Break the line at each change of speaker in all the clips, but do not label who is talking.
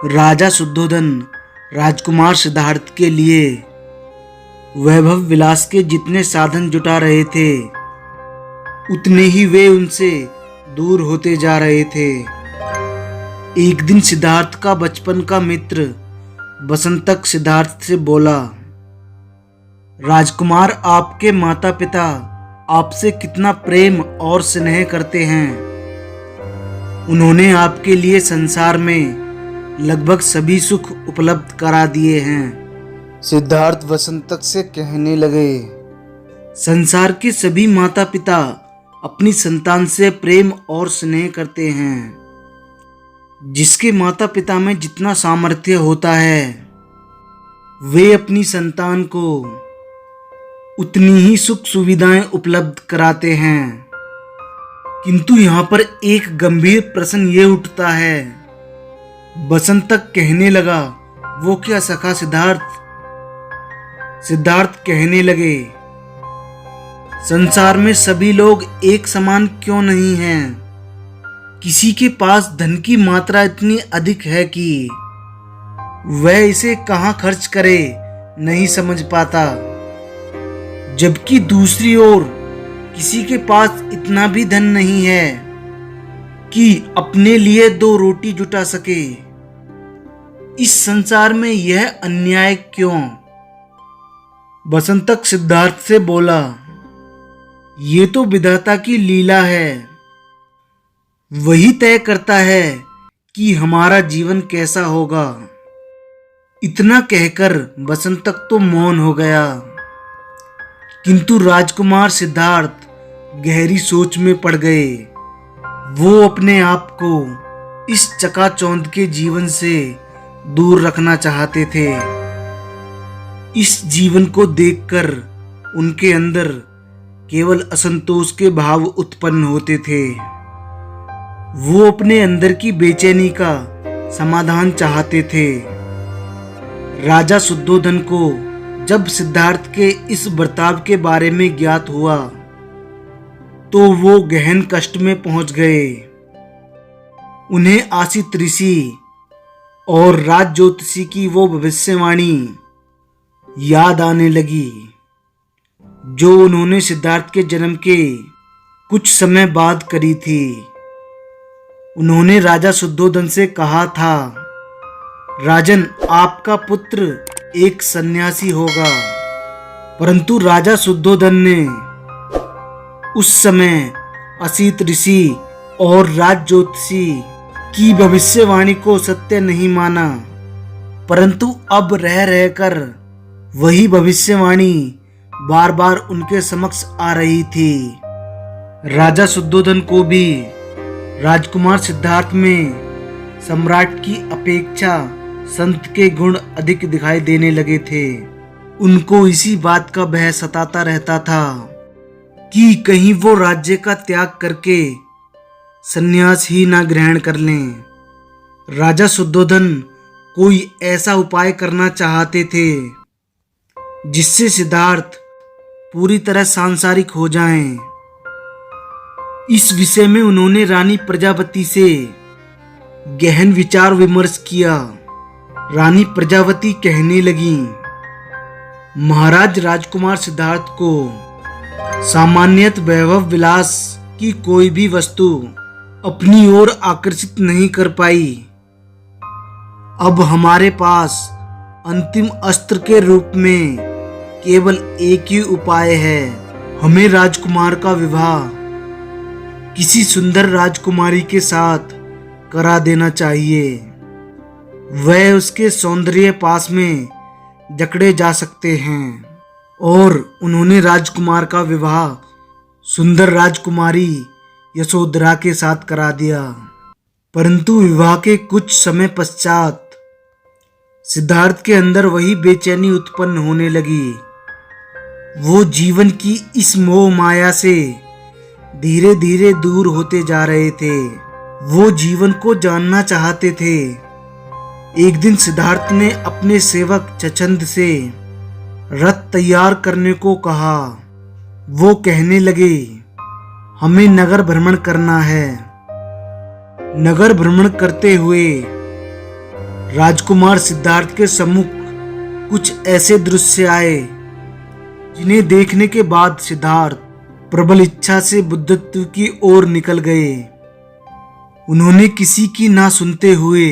राजा शुद्धोधन राजकुमार सिद्धार्थ के लिए वैभव विलास के जितने साधन जुटा रहे थे, उतने ही वे उनसे दूर होते जा रहे थे। एक दिन सिद्धार्थ का बचपन का मित्र बसंतक सिद्धार्थ से बोला, राजकुमार, आपके माता पिता आपसे कितना प्रेम और स्नेह करते हैं। उन्होंने आपके लिए संसार में लगभग सभी सुख उपलब्ध करा दिए हैं। सिद्धार्थ बसंतक से कहने लगे, संसार के सभी माता पिता अपनी संतान से प्रेम और स्नेह करते हैं। जिसके माता पिता में जितना सामर्थ्य होता है, वे अपनी संतान को उतनी ही सुख सुविधाएं उपलब्ध कराते हैं। किंतु यहाँ पर एक गंभीर प्रश्न ये उठता है। बसंतक कहने लगा, वो क्या सखा सिद्धार्थ? सिद्धार्थ कहने लगे, संसार में सभी लोग एक समान क्यों नहीं हैं? किसी के पास धन की मात्रा इतनी अधिक है कि वह इसे कहां खर्च करे नहीं समझ पाता, जबकि दूसरी ओर किसी के पास इतना भी धन नहीं है कि अपने लिए 2 रोटी जुटा सके। इस संसार में यह अन्याय क्यों? बसंतक सिद्धार्थ से बोला, ये तो विधाता की लीला है। वही तय करता है कि हमारा जीवन कैसा होगा। इतना कहकर बसंतक तो मौन हो गया। किंतु राजकुमार सिद्धार्थ गहरी सोच में पड़ गए। वो अपने आप को इस चकाचौंध के जीवन से दूर रखना चाहते थे। इस जीवन को देखकर उनके अंदर केवल असंतोष के भाव उत्पन्न होते थे। वो अपने अंदर की बेचैनी का समाधान चाहते थे। राजा शुद्धोधन को जब सिद्धार्थ के इस बर्ताव के बारे में ज्ञात हुआ, तो वो गहन कष्ट में पहुंच गए। उन्हें आसित ऋषि और राज ज्योतिषी की वो भविष्यवाणी याद आने लगी, जो उन्होंने सिद्धार्थ के जन्म के कुछ समय बाद करी थी। उन्होंने राजा शुद्धोधन से कहा था, राजन, आपका पुत्र एक सन्यासी होगा। परंतु राजा शुद्धोधन ने उस समय असित ऋषि और राज ज्योतिषी की भविष्यवाणी को सत्य नहीं माना, परंतु अब रह रहकर वही भविष्यवाणी बार बार उनके समक्ष आ रही थी। राजा शुद्धोधन को भी राजकुमार सिद्धार्थ में सम्राट की अपेक्षा संत के गुण अधिक दिखाई देने लगे थे। उनको इसी बात का भय सताता रहता था कि कहीं वो राज्य का त्याग करके संन्यास ही ना ग्रहण कर लें। राजा शुद्धोधन कोई ऐसा उपाय करना चाहते थे जिससे सिद्धार्थ पूरी तरह सांसारिक हो जाएं। इस विषय में उन्होंने रानी प्रजावती से गहन विचार विमर्श किया। रानी प्रजावती कहने लगी, महाराज, राजकुमार सिद्धार्थ को सामान्यत वैभव विलास की कोई भी वस्तु अपनी ओर आकर्षित नहीं कर पाई। अब हमारे पास अंतिम अस्त्र के रूप में केवल एक ही उपाय है। हमें राजकुमार का विवाह किसी सुंदर राजकुमारी के साथ करा देना चाहिए। वह उसके सौंदर्य पास में जकड़े जा सकते हैं। और उन्होंने राजकुमार का विवाह सुंदर राजकुमारी यशोधरा के साथ करा दिया। परंतु विवाह के कुछ समय पश्चात सिद्धार्थ के अंदर वही बेचैनी उत्पन्न होने लगी। वो जीवन की इस मोह माया से धीरे धीरे दूर होते जा रहे थे। वो जीवन को जानना चाहते थे। एक दिन सिद्धार्थ ने अपने सेवक चचंद से रथ तैयार करने को कहा। वो कहने लगे, हमें नगर भ्रमण करना है। नगर भ्रमण करते हुए राजकुमार सिद्धार्थ के सम्मुख कुछ ऐसे दृश्य आए जिन्हें देखने के बाद सिद्धार्थ प्रबल इच्छा से बुद्धत्व की ओर निकल गए। उन्होंने किसी की ना सुनते हुए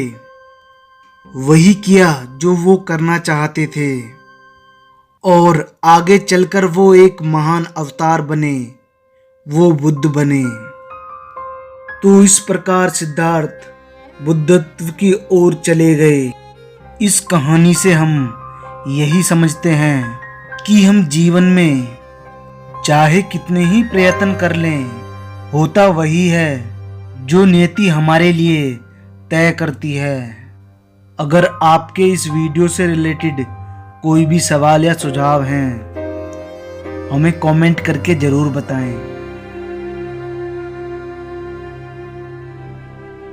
वही किया जो वो करना चाहते थे और आगे चलकर वो एक महान अवतार बने, वो बुद्ध बने। तो इस प्रकार सिद्धार्थ बुद्धत्व की ओर चले गए। इस कहानी से हम यही समझते हैं कि हम जीवन में चाहे कितने ही प्रयत्न कर लें, होता वही है जो नियति हमारे लिए तय करती है। अगर आपके इस वीडियो से रिलेटेड कोई भी सवाल या सुझाव हैं, हमें कमेंट करके ज़रूर बताएं।